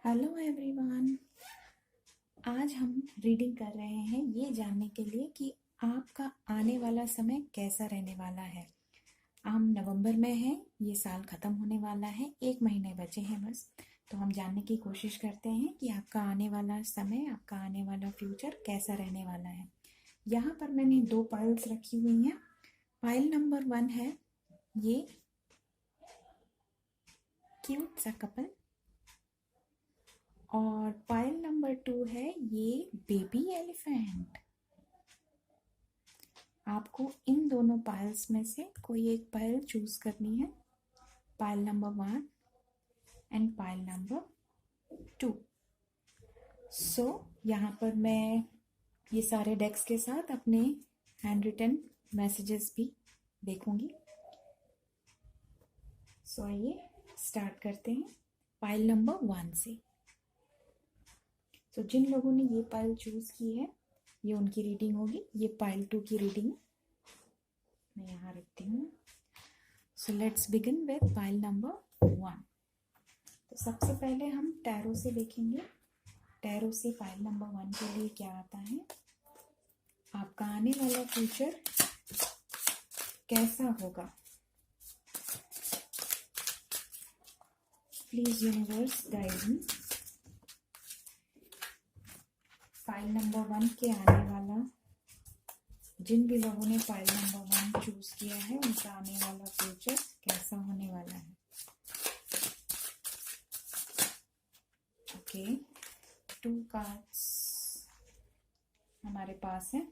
Hello everyone. आज हम reading कर रहे हैं ये जानने के लिए कि आपका आने वाला समय कैसा रहने वाला है। हम नवंबर में हैं, ये साल ख़त्म होने वाला है, 1 महीने बचे हैं बस। तो हम जानने की कोशिश करते हैं कि आपका आने वाला समय, आपका आने वाला फ्यूचर कैसा रहने वाला है। यहाँ पर मैंने 2 पाइल्स रखी हुई हैं। पाइल नंबर 1 है ये क्यूट सा कपल, और पाइल नंबर 2 है ये बेबी एलिफेंट। आपको इन दोनों पाइल्स में से कोई एक पाइल चूज करनी है, pile number 1 and pile number 2। सो यहाँ पर मैं ये सारे डेक्स के साथ अपने हैंड रिटन मैसेजेस भी देखूंगी। सो आइए स्टार्ट करते हैं पाइल नंबर 1 से। तो जिन लोगों ने ये पाइल चूज की है ये उनकी रीडिंग होगी। ये पाइल 2 की रीडिंग मैं यहाँ रखती हूँ। So let's begin with pile number 1। तो सबसे पहले हम टैरो से देखेंगे, टैरो से पाइल नंबर 1 के लिए क्या आता है, आपका आने वाला फ्यूचर कैसा होगा। Please universe guide me. Pile number 1 के आने वाला, जिन भी लोगों ने पाइल नंबर 1 चूज किया है उनका आने वाला फ्यूचर कैसा होने वाला है। ओके, 2 कार्ड्स हमारे पास है।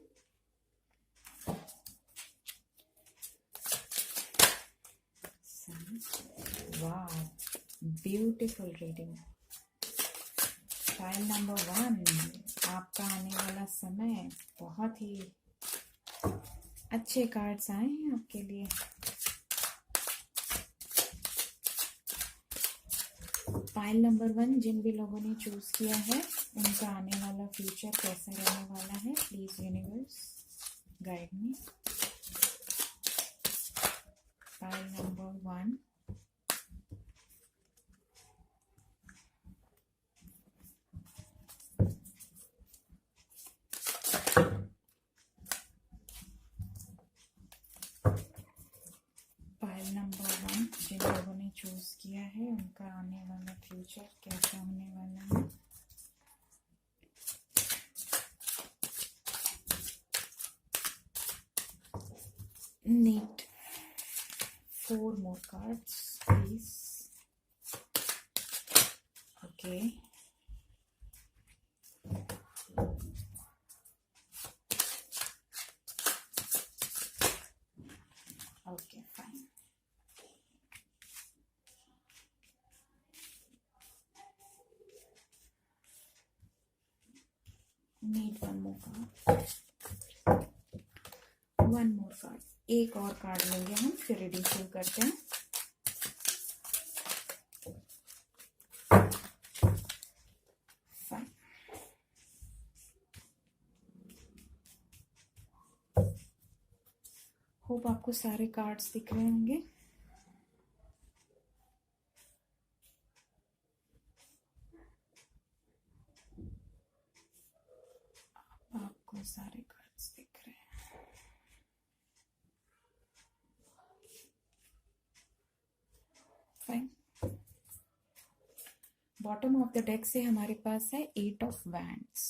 वाह, ब्यूटीफुल रीडिंग। पाइल नंबर 1, आपका आने वाला समय, बहुत ही अच्छे कार्ड्स आए हैं आपके लिए। पाइल नंबर 1 जिन भी लोगों ने चूज किया है उनका आने वाला फ्यूचर कैसा रहने वाला है। Please universe guide me. Pile number 1, pile number 1 जिन लोगों ने चूज किया है उनका आने वाला फ्यूचर कैसा होने वाला है। Need 4 more cards, please. Okay. Okay, fine. Need 1 more card. 1 more card. एक और कार्ड लेंगे हम, फिर रीडिंग शुरू करते हैं। फाइन। होप आपको सारे कार्ड्स दिख रहे होंगे। आपको सारे कार्ड्स दिख रहे हैं। Fine. Bottom of the deck से हमारे पास है 8 of wands.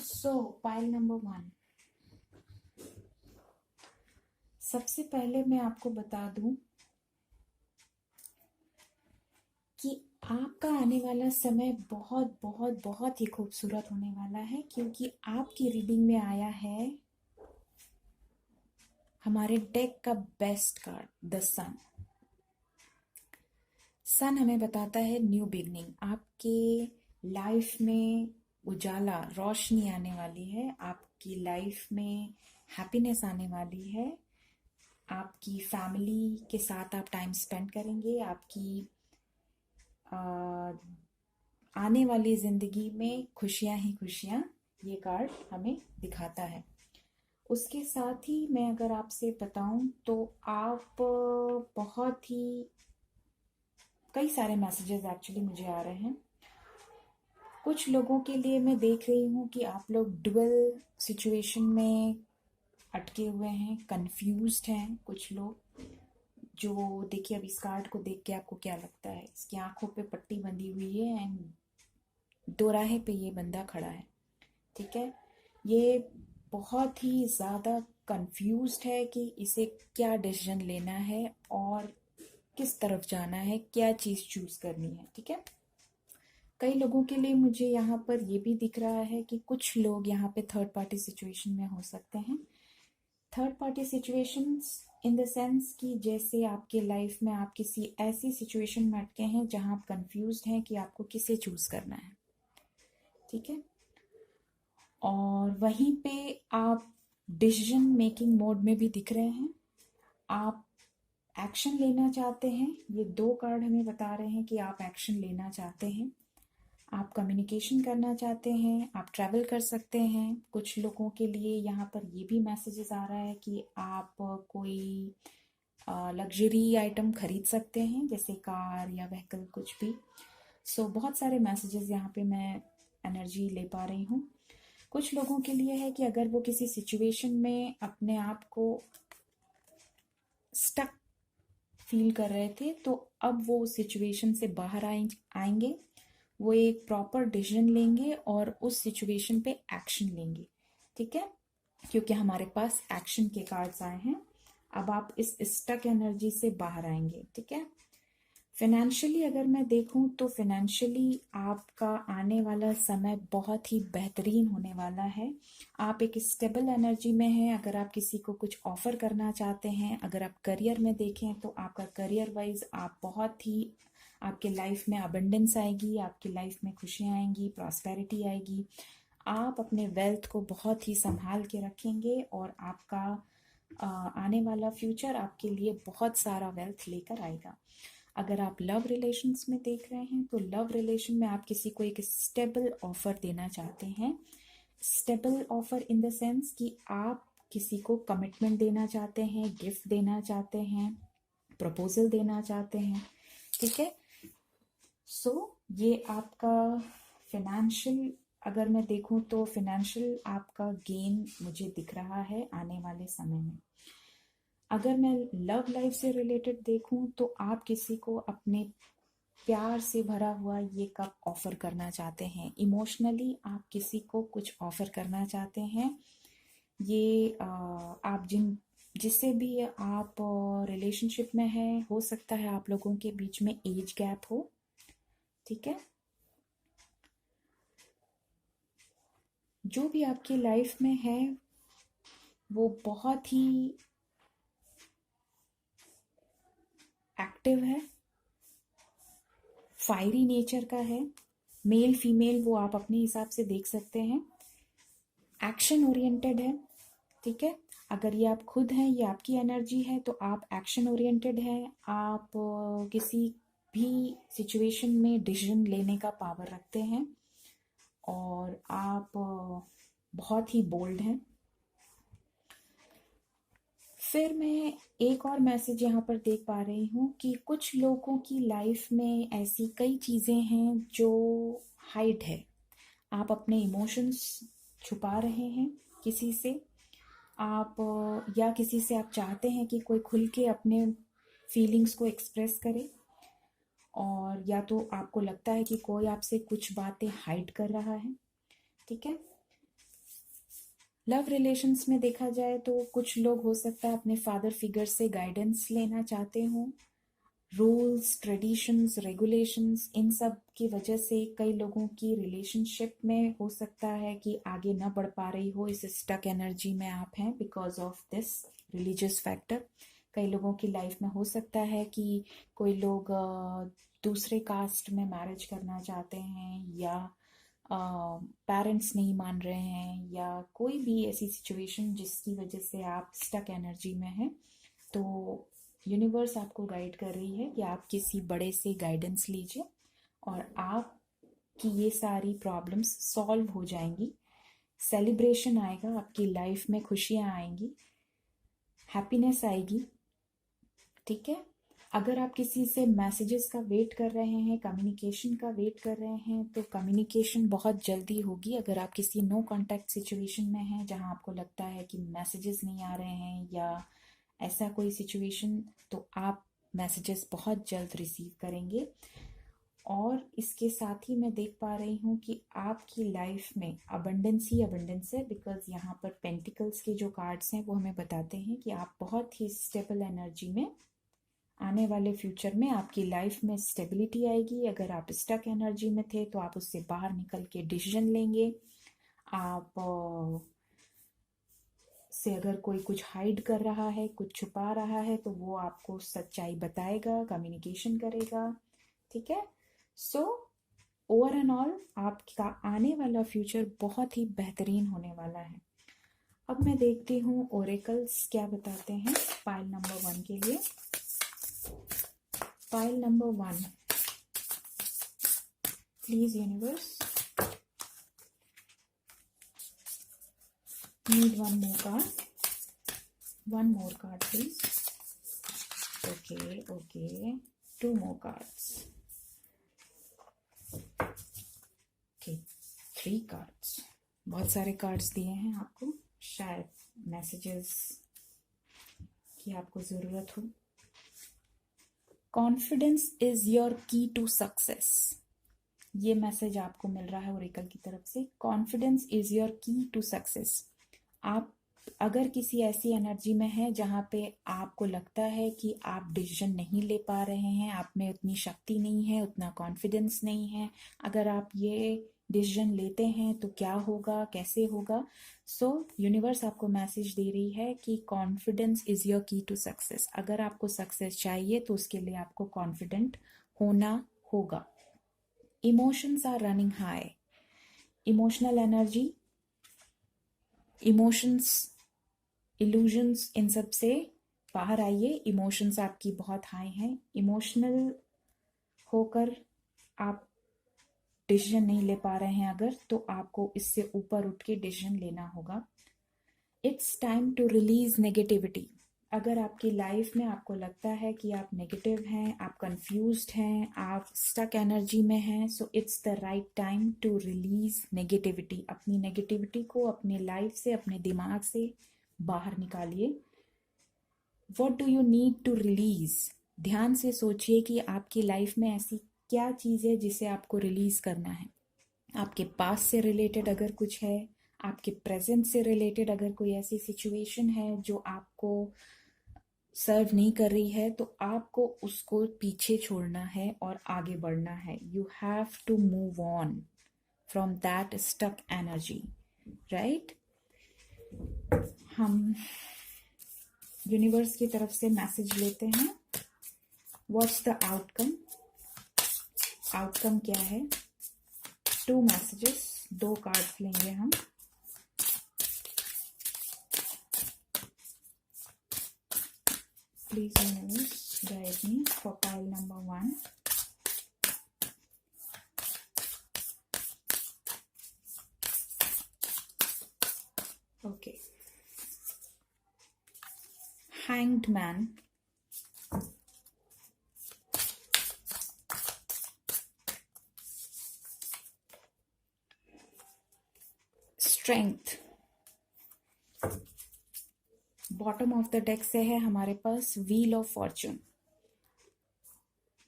So pile number 1, सबसे पहले मैं आपको बता दूं कि आपका आने वाला समय बहुत बहुत बहुत ही खूबसूरत होने वाला है, क्योंकि आपकी रीडिंग में आया है हमारे डेक का बेस्ट कार्ड, द सन। सन हमें बताता है न्यू बिगनिंग। आपके लाइफ में उजाला, रोशनी आने वाली है। आपकी लाइफ में हैप्पीनेस आने वाली है। आपकी फैमिली के साथ आप टाइम स्पेंड करेंगे। आपकी आने वाली जिंदगी में खुशियां ही खुशियां, ये कार्ड हमें दिखाता है। उसके साथ ही मैं अगर आपसे बताऊं तो आप बहुत ही कई सारे मैसेजेस एक्चुअली मुझे आ रहे हैं। कुछ लोगों के लिए मैं देख रही हूँ कि आप लोग डुअल सिचुएशन में अटके हुए हैं, कंफ्यूज्ड हैं। कुछ लोग जो, देखिए अब इस कार्ड को देख के आपको क्या लगता है। इसकी आंखों पे पट्टी बंधी हुई है एंड दोराहे पे ये बंदा खड़ा है, ठीक है। ये बहुत ही ज़्यादा कंफ्यूज्ड है कि इसे क्या डिसीजन लेना है और किस तरफ जाना है, क्या चीज़ चूज करनी है, ठीक है। कई लोगों के लिए मुझे यहाँ पर ये भी दिख रहा है कि कुछ लोग यहाँ पे थर्ड पार्टी सिचुएशन में हो सकते हैं। Third party situations in the sense कि जैसे आपके लाइफ में आप किसी ऐसी सिचुएशन में अटके हैं जहाँ आप कंफ्यूज्ड हैं कि आपको किसे चूज करना है, ठीक है। और वहीं पे आप डिसीजन मेकिंग मोड में भी दिख रहे हैं। आप एक्शन लेना चाहते हैं। ये दो कार्ड हमें बता रहे हैं कि आप एक्शन लेना चाहते हैं, आप कम्युनिकेशन करना चाहते हैं, आप ट्रैवल कर सकते हैं। कुछ लोगों के लिए यहाँ पर ये भी मैसेजेस आ रहा है कि आप कोई लग्जरी आइटम खरीद सकते हैं, जैसे कार या व्हीकल, कुछ भी। सो बहुत सारे मैसेजेस यहाँ पे मैं एनर्जी ले पा रही हूँ। कुछ लोगों के लिए है कि अगर वो किसी सिचुएशन में अपने आप को स्टक फील कर रहे थे तो अब वो सिचुएशन से बाहर आएंगे। वो एक प्रॉपर डिसीजन लेंगे और उस सिचुएशन पे एक्शन लेंगे, ठीक है, क्योंकि हमारे पास एक्शन के कार्ड्स आए हैं। अब आप इस स्टक एनर्जी से बाहर आएंगे, ठीक है। फाइनेंशियली अगर मैं देखूं तो फाइनेंशियली आपका आने वाला समय बहुत ही बेहतरीन होने वाला है। आप एक स्टेबल एनर्जी में हैं। अगर आप किसी को कुछ ऑफर करना चाहते हैं, अगर आप करियर में देखें तो आपका करियर वाइज आप बहुत ही, आपके लाइफ में अबंडेंस आएगी, आपकी लाइफ में खुशियाँ आएंगी, प्रॉस्पेरिटी आएगी। आप अपने वेल्थ को बहुत ही संभाल के रखेंगे और आपका आने वाला फ्यूचर आपके लिए बहुत सारा वेल्थ लेकर आएगा। अगर आप लव रिलेशंस में देख रहे हैं तो लव रिलेशन में आप किसी को एक स्टेबल ऑफर देना चाहते हैं। Stable offer in the sense कि आप किसी को कमिटमेंट देना चाहते हैं, गिफ्ट देना चाहते हैं, प्रपोजल देना चाहते हैं, ठीक है। सो ये आपका फाइनेंशियल, अगर मैं देखूं तो फाइनेंशियल आपका गेन मुझे दिख रहा है आने वाले समय में। अगर मैं लव लाइफ से रिलेटेड देखूं तो आप किसी को अपने प्यार से भरा हुआ ये कप ऑफर करना चाहते हैं। इमोशनली आप किसी को कुछ ऑफर करना चाहते हैं। ये आप जिससे भी आप रिलेशनशिप में है, हो सकता है आप लोगों के बीच में एज गैप हो, ठीक है। जो भी आपकी लाइफ में है वो बहुत ही एक्टिव है, फायरी नेचर का है। मेल फीमेल वो आप अपने हिसाब से देख सकते हैं। एक्शन ओरिएंटेड है, ठीक है। अगर ये आप खुद हैं, ये आपकी एनर्जी है, तो आप एक्शन ओरिएंटेड हैं। आप किसी भी सिचुएशन में डिसीजन लेने का पावर रखते हैं और आप बहुत ही बोल्ड हैं। फिर मैं एक और मैसेज यहाँ पर देख पा रही हूँ कि कुछ लोगों की लाइफ में ऐसी कई चीज़ें हैं जो हाइड है। आप अपने इमोशंस छुपा रहे हैं किसी से, आप या किसी से आप चाहते हैं कि कोई खुल के अपने फीलिंग्स को एक्सप्रेस करे, और या तो आपको लगता है कि कोई आपसे कुछ बातें हाइड कर रहा है, ठीक है। लव रिलेशंस में देखा जाए तो कुछ लोग हो सकता है अपने फादर फिगर से गाइडेंस लेना चाहते हों। रूल्स, ट्रेडिशंस, रेगुलेशंस, इन सब की वजह से कई लोगों की रिलेशनशिप में हो सकता है कि आगे ना बढ़ पा रही हो। इस स्टक एनर्जी में आप हैं because of this religious factor. कई लोगों की लाइफ में हो सकता है कि कोई लोग दूसरे कास्ट में मैरिज करना चाहते हैं, या पेरेंट्स नहीं मान रहे हैं, या कोई भी ऐसी सिचुएशन जिसकी वजह से आप स्टक एनर्जी में हैं। तो यूनिवर्स आपको गाइड कर रही है कि आप किसी बड़े से गाइडेंस लीजिए और आपकी ये सारी प्रॉब्लम्स सॉल्व हो जाएंगी। सेलिब्रेशन आएगा, आपकी लाइफ में खुशियाँ आएंगी, हैप्पीनेस आएगी, ठीक है। अगर आप किसी से मैसेजेस का वेट कर रहे हैं, कम्युनिकेशन का वेट कर रहे हैं, तो कम्युनिकेशन बहुत जल्दी होगी। अगर आप किसी नो कांटेक्ट सिचुएशन में हैं जहां आपको लगता है कि मैसेजेस नहीं आ रहे हैं या ऐसा कोई सिचुएशन, तो आप मैसेजेस बहुत जल्द रिसीव करेंगे। और इसके साथ ही मैं देख पा रही हूँ कि आपकी लाइफ में अबंडेंस ही अबंडेंस है, बिकॉज यहाँ पर पेंटिकल्स के जो कार्ड्स हैं वो हमें बताते हैं कि आप बहुत ही स्टेबल एनर्जी में आने वाले फ्यूचर में आपकी लाइफ में स्टेबिलिटी आएगी। अगर आप स्टक एनर्जी में थे तो आप उससे बाहर निकल के डिसीजन लेंगे। आप से अगर कोई कुछ हाइड कर रहा है, कुछ छुपा रहा है, तो वो आपको सच्चाई बताएगा, कम्युनिकेशन करेगा। ठीक है। सो ओवर एंड ऑल आपका आने वाला फ्यूचर बहुत ही बेहतरीन होने वाला है। अब मैं देखती हूँ ओरेकल्स क्या बताते हैं पाइल नंबर 1 के लिए। Pile number 1, please universe, need one more card, one more card please. Okay, 2 more cards. Okay, 3 cards. बहुत सारे कार्ड्स दिए हैं आपको, शायद मैसेजेस की आपको जरूरत हो। कॉन्फिडेंस इज योर की टू सक्सेस, ये मैसेज आपको मिल रहा है ओरेकल की तरफ से। कॉन्फिडेंस इज योर की टू सक्सेस। आप अगर किसी ऐसी एनर्जी में है जहां पे आपको लगता है कि आप डिसीजन नहीं ले पा रहे हैं, आप में उतनी शक्ति नहीं है, उतना कॉन्फिडेंस नहीं है, अगर आप ये डिसीजन लेते हैं तो क्या होगा, कैसे होगा, सो यूनिवर्स आपको मैसेज दे रही है कि कॉन्फिडेंस इज योर की टू सक्सेस। अगर आपको सक्सेस चाहिए तो उसके लिए आपको कॉन्फिडेंट होना होगा। Emotions are running high, emotional energy, emotions, illusions, इन सब से बाहर आइए। इमोशंस आपकी बहुत हाई हैं। इमोशनल होकर आप डिसीजन नहीं ले पा रहे हैं अगर, तो आपको इससे ऊपर उठ के डिसीजन लेना होगा। It's time to release negativity. अगर आपकी लाइफ में आपको लगता है कि आप नेगेटिव हैं, आप कंफ्यूज्ड हैं, आप स्टक एनर्जी में हैं, so it's the right time to release negativity. अपनी नेगेटिविटी को अपने लाइफ से, अपने दिमाग से बाहर निकालिए। What do you need to release? ध्यान से सोचिए कि आपकी लाइफ में ऐसी क्या चीज़ है जिसे आपको रिलीज करना है। आपके पास से रिलेटेड अगर कुछ है, आपके प्रेजेंट से रिलेटेड अगर कोई ऐसी सिचुएशन है जो आपको सर्व नहीं कर रही है, तो आपको उसको पीछे छोड़ना है और आगे बढ़ना है। You have to move on from that stuck energy, right? हम यूनिवर्स की तरफ से मैसेज लेते हैं। What's the outcome? आउटकम क्या है? 2 मैसेजेस, 2 कार्ड्स लेंगे हम। Please universe guide me for pile number 1. Okay. Hanged man. Strength. Bottom of the deck से है हमारे पास व्हील ऑफ फॉर्चून।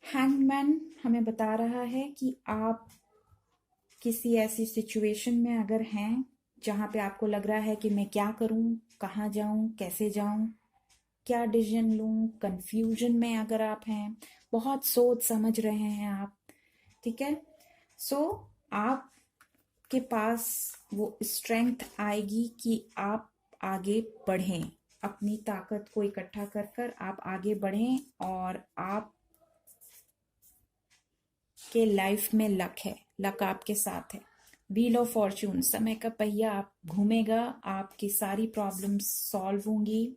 हैंगमैन हमें बता रहा है कि आप किसी ऐसी सिचुएशन में अगर हैं जहां पे आपको लग रहा है कि मैं क्या करूं, कहाँ जाऊं, कैसे जाऊं, क्या डिसीजन लूं, कंफ्यूजन में अगर आप हैं, बहुत सोच समझ रहे हैं आप, ठीक है। सो आपके पास वो स्ट्रेंथ आएगी कि आप आगे बढ़ें, अपनी ताकत को इकट्ठा कर कर आप आगे बढ़ें, और आप के लाइफ में लक है, लक आपके साथ है। व्हील ऑफ फॉर्चून, समय का पहिया आप घूमेगा, आपकी सारी प्रॉब्लम्स सॉल्व होंगी।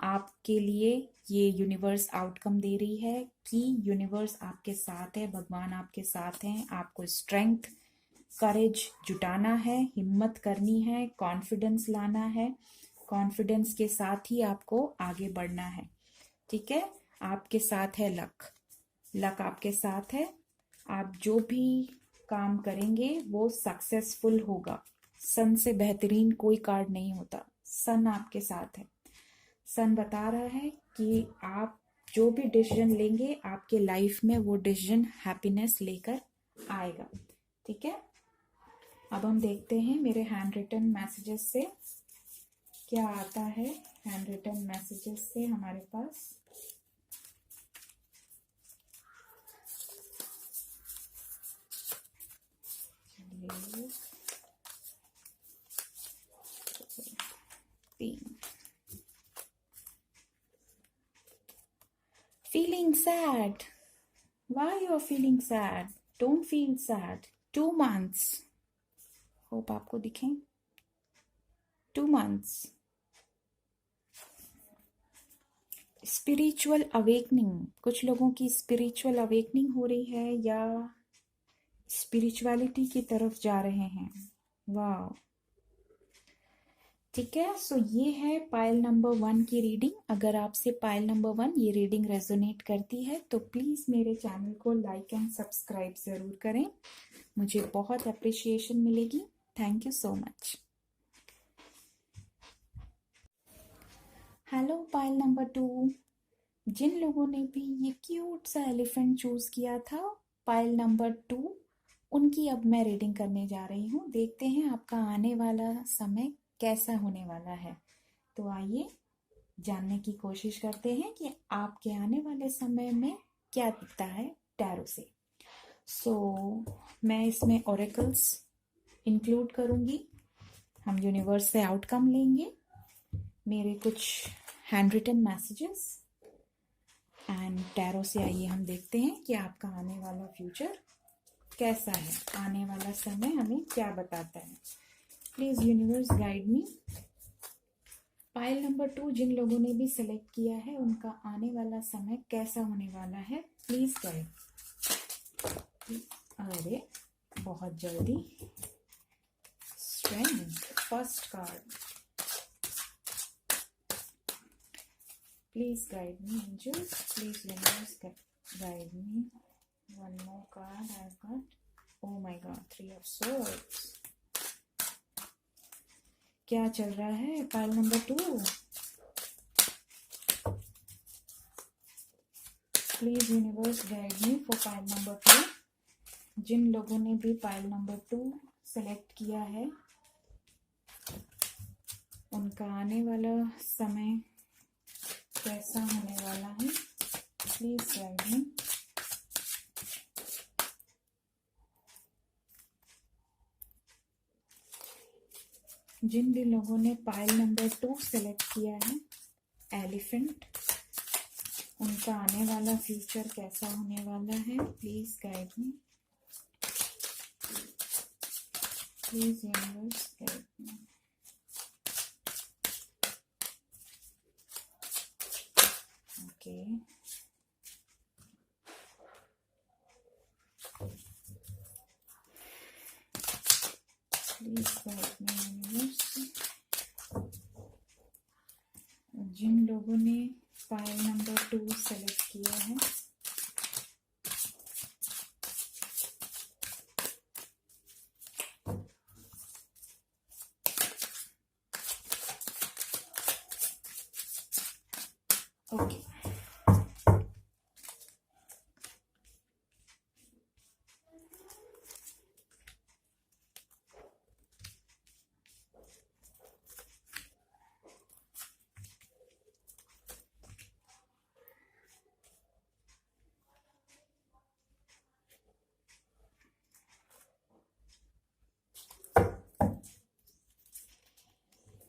आपके लिए ये यूनिवर्स आउटकम दे रही है कि यूनिवर्स आपके साथ है, भगवान आपके साथ हैं। आपको स्ट्रेंथ, करेज जुटाना है, हिम्मत करनी है, कॉन्फिडेंस लाना है। कॉन्फिडेंस के साथ ही आपको आगे बढ़ना है, ठीक है। आपके साथ है लक। लक आपके साथ है। आप जो भी काम करेंगे वो सक्सेसफुल होगा। सन से बेहतरीन कोई कार्ड नहीं होता। सन आपके साथ है। सन बता रहा है कि आप जो भी डिसीजन लेंगे आपके लाइफ में वो डिसीजन हैप्पीनेस लेकर आएगा। ठीक है, अब हम देखते हैं मेरे हैंड रिटन मैसेजेस से क्या आता है। हैंड रिटन मैसेजेस से हमारे पास तीन। Feeling sad. Why you're feeling sad? Don't feel sad. 2 months. Hope आपको दिखें। 2 months. स्पिरिचुअल अवेकनिंग, कुछ लोगों की स्पिरिचुअल अवेकनिंग हो रही है या स्पिरिचुअलिटी की तरफ जा रहे हैं। वाह, ठीक है। सो ये है पाइल नंबर 1 की रीडिंग। अगर आपसे पाइल नंबर 1 ये रीडिंग रेजोनेट करती है तो प्लीज मेरे चैनल को लाइक एंड सब्सक्राइब जरूर करें, मुझे बहुत अप्रिशिएशन मिलेगी। Thank you so much. Hello pile number 2, जिन लोगों ने भी ये क्यूट सा एलिफेंट चूज किया था पाइल नंबर 2, उनकी अब मैं रीडिंग करने जा रही हूँ। देखते हैं आपका आने वाला समय कैसा होने वाला है। तो आइए जानने की कोशिश करते हैं कि आपके आने वाले समय में क्या दिखता है टैरो से। मैं इसमें ओरेकल्स इंक्लूड करूंगी। हम यूनिवर्स से आउटकम लेंगे, मेरे कुछ hand written messages and tarot से। आइए हम देखते हैं कि आपका आने वाला फ्यूचर कैसा है, आने वाला समय हमें क्या बताता है। Please universe guide me. Pile number 2 जिन लोगों ने भी सिलेक्ट किया है उनका आने वाला समय कैसा होने वाला है, प्लीज गाइड। अरे बहुत जल्दी। Strength, first card. Please guide me angels, please universe guide me. One more card I got. Oh my god, 3 of swords। क्या चल रहा है pile number 2? Please universe guide me for pile number 2। जिन लोगों ने भी पाइल नंबर 2 सेलेक्ट किया है उनका आने वाला समय कैसा होने वाला है, प्लीज गाइड मी। जिन भी लोगों ने पाइल नंबर 2 सेलेक्ट किया है एलिफेंट, उनका आने वाला फ्यूचर कैसा होने वाला है, please guide me. Please universe guide me. Okay, please guide me universe. जिन लोगों ने पाइल नंबर 2 सेलेक्ट किया है okay,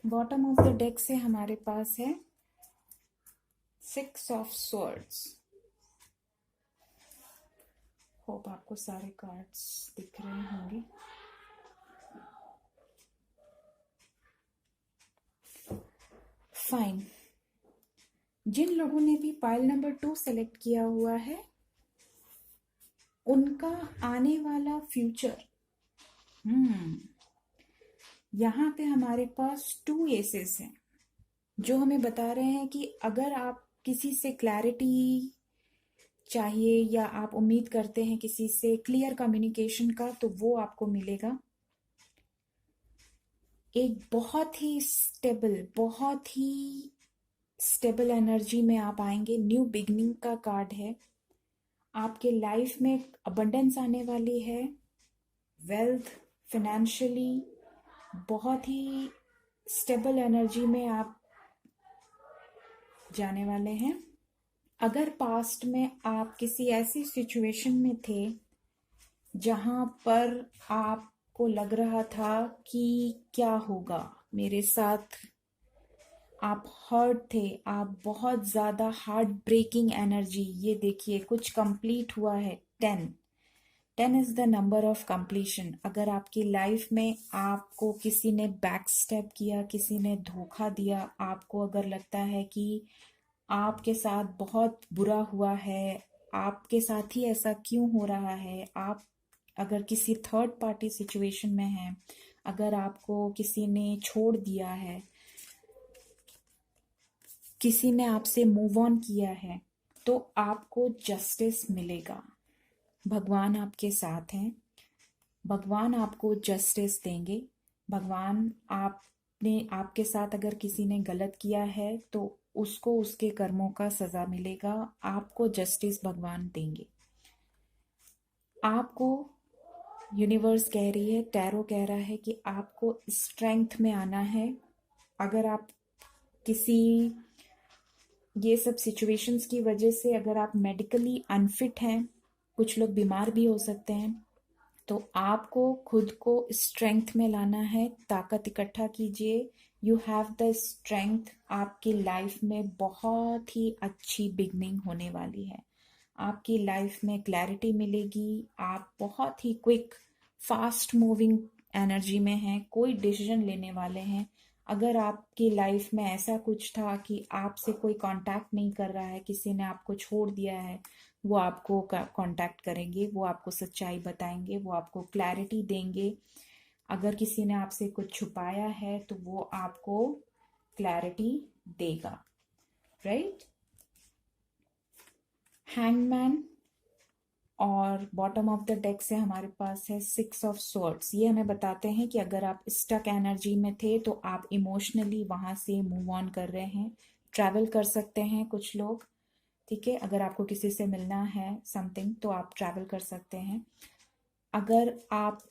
bottom of the deck से हमारे पास है 6 ऑफ swords। होप आपको सारे कार्ड्स दिख रहे होंगे। फाइन। जिन लोगों ने भी पाइल नंबर 2 सेलेक्ट किया हुआ है उनका आने वाला फ्यूचर, यहाँ पे हमारे पास 2 एसेस हैं जो हमें बता रहे हैं कि अगर आपके किसी से क्लैरिटी चाहिए या आप उम्मीद करते हैं किसी से क्लियर कम्युनिकेशन का, तो वो आपको मिलेगा। एक बहुत ही स्टेबल एनर्जी में आप आएंगे। न्यू बिगनिंग का कार्ड है। आपके लाइफ में अबंडेंस आने वाली है, वेल्थ, फाइनेंशियली बहुत ही स्टेबल एनर्जी में आप जाने वाले हैं। अगर पास्ट में आप किसी ऐसी सिचुएशन में थे जहां पर आपको लग रहा था कि क्या होगा मेरे साथ, आप हर्ट थे, आप बहुत ज्यादा हार्ट ब्रेकिंग एनर्जी, ये देखिए कुछ कंप्लीट हुआ है। 10 is the number of completion. अगर आपकी लाइफ में आपको किसी ने बैक स्टेप किया, किसी ने धोखा दिया, आपको अगर लगता है कि आपके साथ बहुत बुरा हुआ है, आपके साथ ही ऐसा क्यों हो रहा है, आप अगर किसी थर्ड पार्टी सिचुएशन में हैं, अगर आपको किसी ने छोड़ दिया है, किसी ने आपसे मूव ऑन किया है, तो आपको जस्टिस मिलेगा। भगवान आपके साथ हैं, भगवान आपको जस्टिस देंगे। भगवान आपके साथ अगर किसी ने गलत किया है तो उसको उसके कर्मों का सजा मिलेगा, आपको जस्टिस भगवान देंगे। आपको यूनिवर्स कह रही है, टैरो कह रहा है कि आपको स्ट्रेंथ में आना है। अगर आप किसी ये सब सिचुएशंस की वजह से अगर आप मेडिकली अनफिट हैं, कुछ लोग बीमार भी हो सकते हैं, तो आपको खुद को स्ट्रेंथ में लाना है, ताकत इकट्ठा कीजिए। You have the strength. आपकी लाइफ में बहुत ही अच्छी बिगनिंग होने वाली है। आपकी लाइफ में क्लैरिटी मिलेगी। आप बहुत ही क्विक, फास्ट मूविंग एनर्जी में हैं, कोई डिसीजन लेने वाले हैं। अगर आपकी लाइफ में ऐसा कुछ था कि आपसे कोई कांटेक्ट नहीं कर रहा है, किसी ने आपको छोड़ दिया है, वो आपको कांटेक्ट करेंगे, वो आपको सच्चाई बताएंगे, वो आपको क्लैरिटी देंगे। अगर किसी ने आपसे कुछ छुपाया है तो वो आपको क्लैरिटी देगा, राइट। हैंगमैन और बॉटम ऑफ द डेक से हमारे पास है 6 ऑफ स्वॉर्ड्स। ये हमें बताते हैं कि अगर आप स्टक एनर्जी में थे तो आप इमोशनली वहां से मूव ऑन कर रहे हैं, ट्रैवल कर सकते हैं कुछ लोग, ठीक है। अगर आपको किसी से मिलना है समथिंग तो आप ट्रैवल कर सकते हैं। अगर आप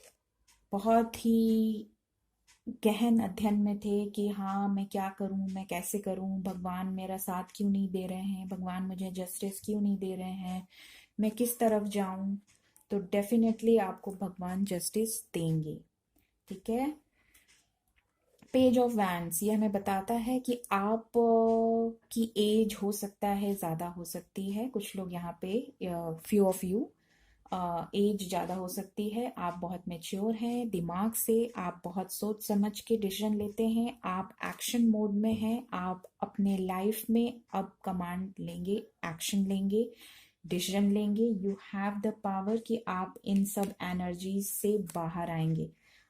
बहुत ही गहन अध्ययन में थे कि हाँ मैं क्या करूं, मैं कैसे करूं, भगवान मेरा साथ क्यों नहीं दे रहे हैं, भगवान मुझे जस्टिस क्यों नहीं दे रहे हैं, मैं किस तरफ जाऊं, तो डेफिनेटली आपको भगवान जस्टिस देंगे, ठीक है। पेज ऑफ वैंड्स ये हमें बताता है कि आप की एज हो सकता है ज़्यादा हो सकती है। कुछ लोग यहाँ पे फ्यू ऑफ यू एज ज़्यादा हो सकती है। आप बहुत मैच्योर हैं, दिमाग से आप बहुत सोच समझ के डिसीजन लेते हैं, आप एक्शन मोड में हैं, आप अपने लाइफ में अब कमांड लेंगे, एक्शन लेंगे, डिसीजन लेंगे। यू हैव द पावर कि आप इन सब एनर्जी से बाहर आएंगे।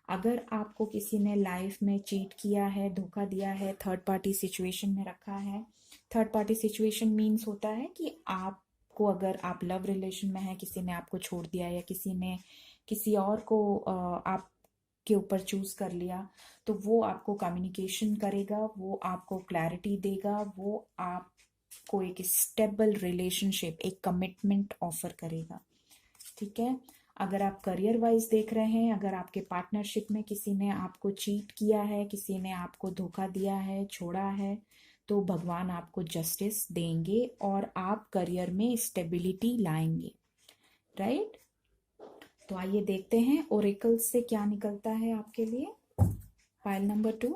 अगर आपको किसी ने लाइफ में चीट किया है, धोखा दिया है, थर्ड पार्टी सिचुएशन में रखा है, थर्ड पार्टी सिचुएशन मीन्स होता है कि आपको, अगर आप लव रिलेशन में है, किसी ने आपको छोड़ दिया या किसी ने किसी और को आप के ऊपर चूज कर लिया, तो वो आपको कम्युनिकेशन करेगा, वो आपको क्लैरिटी देगा, वो आपको एक स्टेबल रिलेशनशिप, एक कमिटमेंट ऑफर करेगा, ठीक है। अगर आप करियर वाइज देख रहे हैं, अगर आपके पार्टनरशिप में किसी ने आपको चीट किया है, किसी ने आपको धोखा दिया है, छोड़ा है, तो भगवान आपको जस्टिस देंगे और आप करियर में स्टेबिलिटी लाएंगे, राइट। तो आइए देखते हैं ओरेकल से क्या निकलता है आपके लिए। File number 2,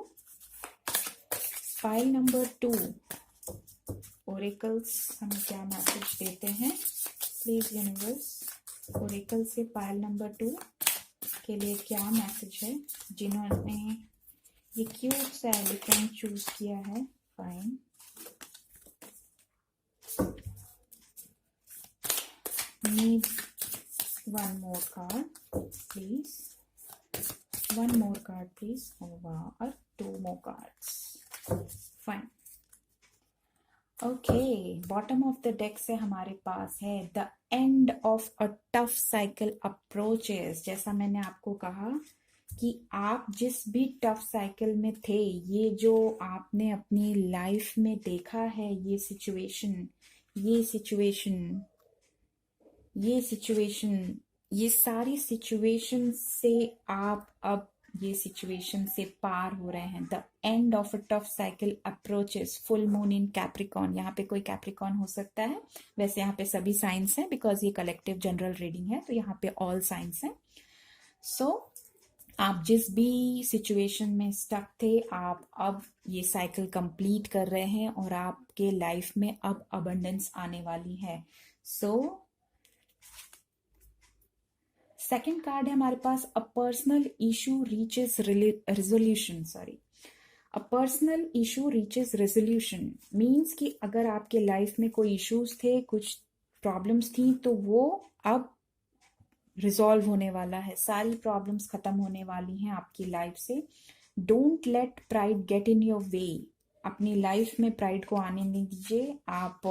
file number 2 oracles हमें क्या मैसेज देते हैं, प्लीज यूनिवर्स। ओरेकल से फाइल नंबर 2 के लिए क्या मैसेज है, जिन्होंने ये क्यूट सा एलिफेंट चूज किया है। Fine, need one more card please, one more card please, और 2 more cards। Fine, okay, bottom of the deck से हमारे पास है the end of a tough cycle approaches. जैसा मैंने आपको कहा कि आप जिस भी टफ साइकिल में थे, ये जो आपने अपनी लाइफ में देखा है, ये सिचुएशन, ये सिचुएशन, ये सिचुएशन, ये सारी सिचुएशन से आप अब ये सिचुएशन से पार हो रहे हैं। The end of a tough cycle approaches, full moon in Capricorn. यहाँ पे कोई कैप्रिकॉन हो सकता है, वैसे यहाँ पे सभी साइंस हैं बिकॉज ये कलेक्टिव जनरल रीडिंग है, तो यहाँ पे ऑल साइंस हैं। सो आप जिस भी सिचुएशन में स्टक थे, आप अब ये साइकिल कंप्लीट कर रहे हैं और आपके लाइफ में अब अबंडेंस आने वाली है। सो सेकंड कार्ड है हमारे पास, a personal issue reaches resolution. Sorry, a personal issue reaches resolution means कि अगर आपके लाइफ में कोई इश्यूज थे, कुछ प्रॉब्लम्स थी, तो वो अब रिजॉल्व होने वाला है। सारी प्रॉब्लम्स खत्म होने वाली हैं आपकी लाइफ से। Don't let pride get in your way. अपनी लाइफ में प्राइड को आने नहीं दीजिए। आप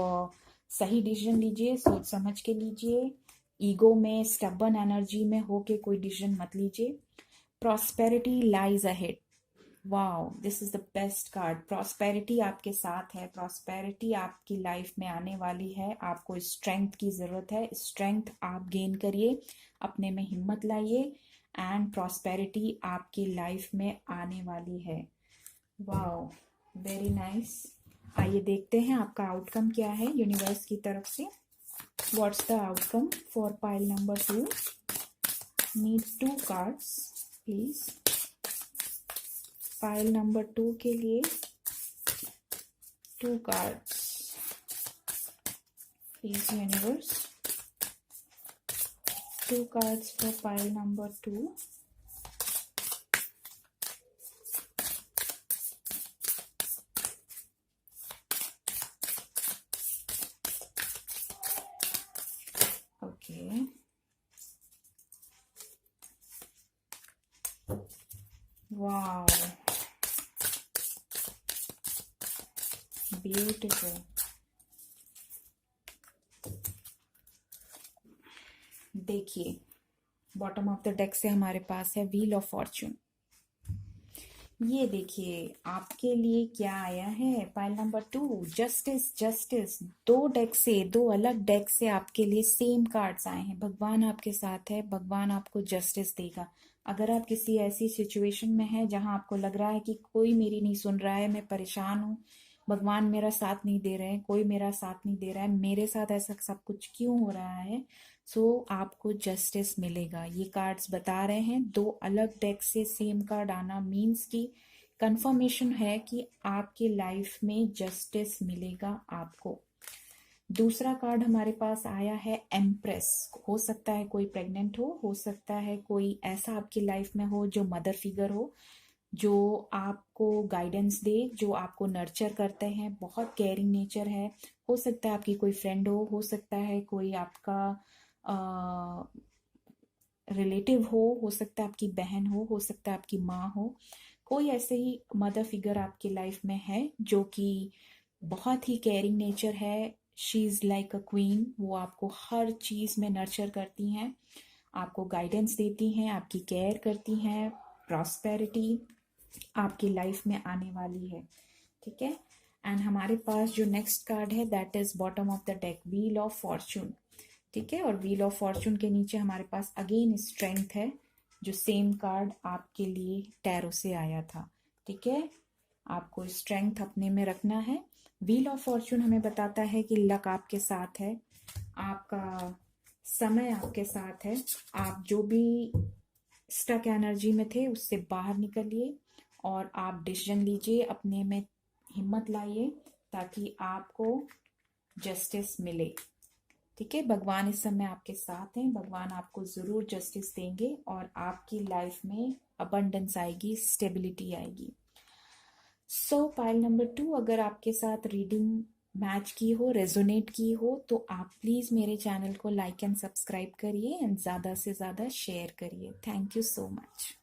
सही डिसीजन लीजिए, सोच समझ के लीजिए। ईगो में, स्टबन एनर्जी में होके कोई डिसीजन मत लीजिए। Prosperity lies ahead. Wow, this is the best card. Prosperity आपके साथ है, प्रॉस्पेरिटी आपकी लाइफ में आने वाली है। आपको स्ट्रेंथ की जरूरत है, स्ट्रेंथ आप गेन करिए, अपने में हिम्मत लाइए, एंड प्रॉस्पेरिटी आपकी लाइफ में आने वाली है। Wow, very nice. आइए देखते हैं आपका आउटकम क्या है यूनिवर्स की तरफ से। What's the outcome for pile number 2? Need 2 cards please. Pile number 2 के लिए 2 cards please universe. 2 cards for pile number 2. Okay. Wow. Beautiful. देखिए, बॉटम ऑफ द डेक से हमारे पास है व्हील ऑफ फॉर्च्यून। ये देखिए आपके लिए क्या आया है। Pile number 2, justice. Justice, 2 deck से, 2 अलग डेक से आपके लिए सेम कार्ड्स आए हैं। भगवान आपके साथ है, भगवान आपको जस्टिस देगा। अगर आप किसी ऐसी सिचुएशन में हैं जहां आपको लग रहा है कि कोई मेरी नहीं सुन रहा है, मैं परेशान हूं, भगवान मेरा साथ नहीं दे रहे हैं, कोई मेरा साथ नहीं दे रहा है, मेरे साथ ऐसा सब कुछ क्यों हो रहा है, सो आपको जस्टिस मिलेगा। ये कार्ड्स बता रहे हैं 2 अलग डेक से सेम कार्ड आना मीन्स की कंफर्मेशन है कि आपकी लाइफ में जस्टिस मिलेगा आपको। दूसरा कार्ड हमारे पास आया है एम्प्रेस। हो सकता है कोई प्रेग्नेंट हो सकता है कोई ऐसा आपकी लाइफ में हो जो मदर फिगर हो, जो आपको गाइडेंस दे, जो आपको नर्चर करते हैं, बहुत केयरिंग नेचर है। हो सकता है आपकी कोई फ्रेंड हो सकता है कोई आपका रिलेटिव हो सकता है आपकी बहन हो सकता है आपकी माँ हो। कोई ऐसे ही मदर फिगर आपकी लाइफ में है जो कि बहुत ही केयरिंग नेचर है। She is like a queen. वो आपको हर चीज में नर्चर करती हैं, आपको गाइडेंस देती हैं, आपकी केयर करती हैं। प्रॉस्पेरिटी आपकी लाइफ में आने वाली है, ठीक है। एंड हमारे पास जो नेक्स्ट कार्ड है that is bottom of the deck, wheel of Fortune, ठीक है। और व्हील ऑफ फॉर्चून के नीचे हमारे पास अगेन स्ट्रेंथ है, जो सेम कार्ड आपके लिए टैरो से आया था, ठीक है। आपको स्ट्रेंथ अपने में रखना है। व्हील ऑफ फॉर्चून हमें बताता है कि लक आपके साथ है, आपका समय आपके साथ है। आप जो भी स्टक एनर्जी में थे उससे बाहर निकलिए और आप डिसीजन लीजिए, अपने में हिम्मत लाइए ताकि आपको जस्टिस मिले, ठीक है। भगवान इस समय आपके साथ हैं, भगवान आपको जरूर जस्टिस देंगे और आपकी लाइफ में अबंडेंस आएगी, स्टेबिलिटी आएगी। सो पाइल नंबर 2, अगर आपके साथ रीडिंग मैच की हो, रेजोनेट की हो, तो आप प्लीज मेरे चैनल को लाइक एंड सब्सक्राइब करिए एंड ज्यादा से ज्यादा शेयर करिए। Thank you so much.